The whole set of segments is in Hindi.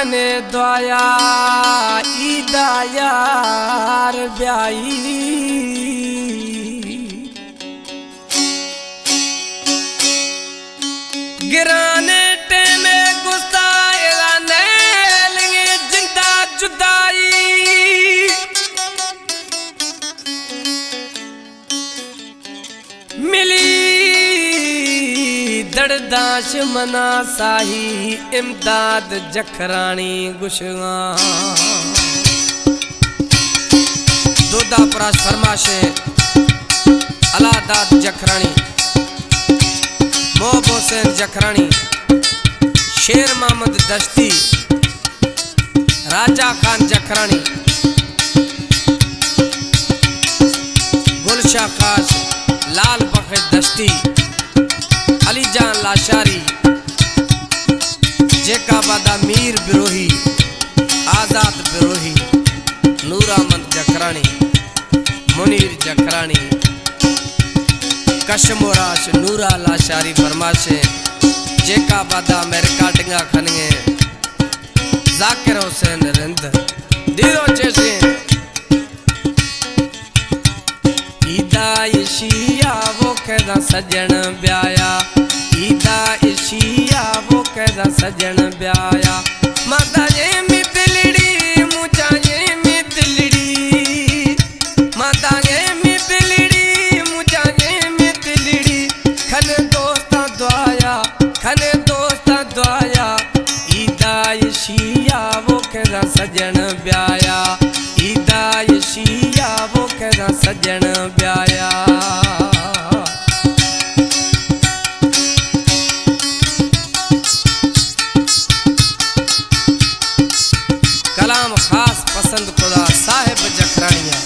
खने द्वाया ईदा यार ब्याई गिराने टेमे गुस्ताएगा नेलेंगे जिंदा जुदाई मिली दड़दाश मना साही इमदाद जखरानी गुशगा दोदा पराश फरमाशे अलादाद जखरानी मोहब हुसैन जखरानी शेर मोहम्मद दश्ती राजा खान जखरानी गुलशाह खास लाल बखेत दश्ती अली जान लाशारी जेकाबादा मीर बिरोही आजाद बिरोही नूरामंद जखरानी मुनीर जखरानी कशमोराश नूरा लाशारी फरमाशे जेकाबादा अमेरिका टिंगा खनगे जाकिर हुसैन रिंद दीरो चेसे ईदा इशिया वो कहदा सजन ब्याया ईदा इशिया वो कहदा सजन ब्याया माता ये मितलड़ी मुझा ये मितलड़ी माता ये मितलड़ी मुझा ये मितलड़ी खने दोस्ता द्वाया ईदा इशिया वो कहदा सजन ब्याया ईदा इशिया वो कहदा सजन ब्याया कलाम खास पसंद खुदा साहिब जखरानिया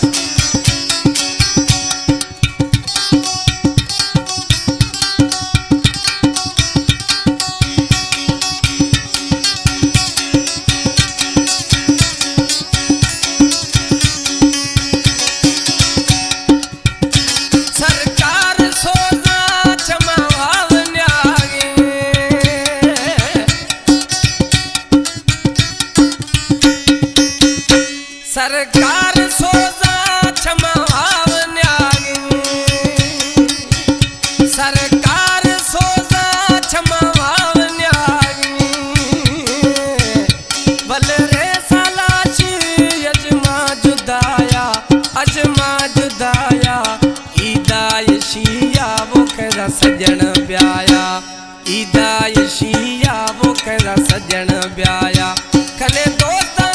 सरकार सोजा क्षमा भाव न्यागी सरकार सोजा क्षमा भाव न्यागी बल रे सालाची अजमा जुदाया ईदा इशिया वो कहदा सजन ब्याया ईदा इशिया वो कहदा सजन ब्याया खले दोस्ता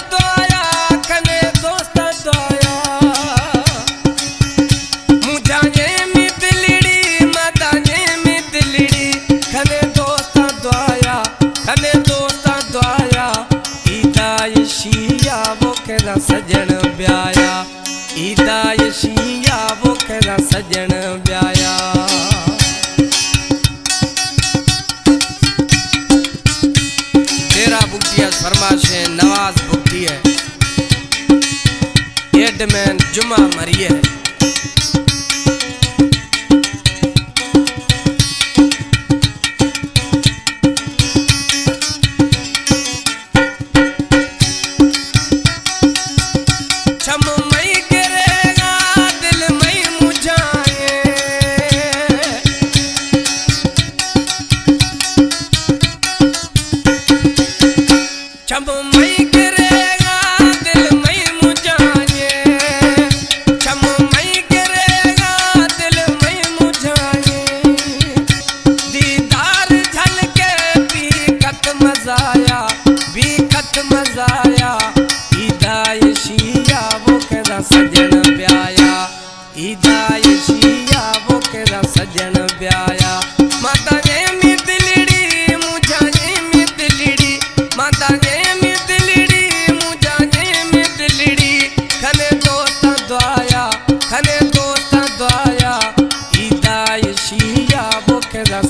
सजन ब्याया ईदा इशिया वो कहदा सजन ब्याया तेरा बुटिया फरमाशे नवाज बुटी है एडमैन जुमा मरिए है सजन ब्याया ईदा इशिया वो कहदा सजन ब्याया माता ये मितलड़ी मुझा ये मितलड़ी माता ये मितलड़ी मुझा ये मितलड़ी खने दोस्ता द्वाया ईदा इशिया वो कहदा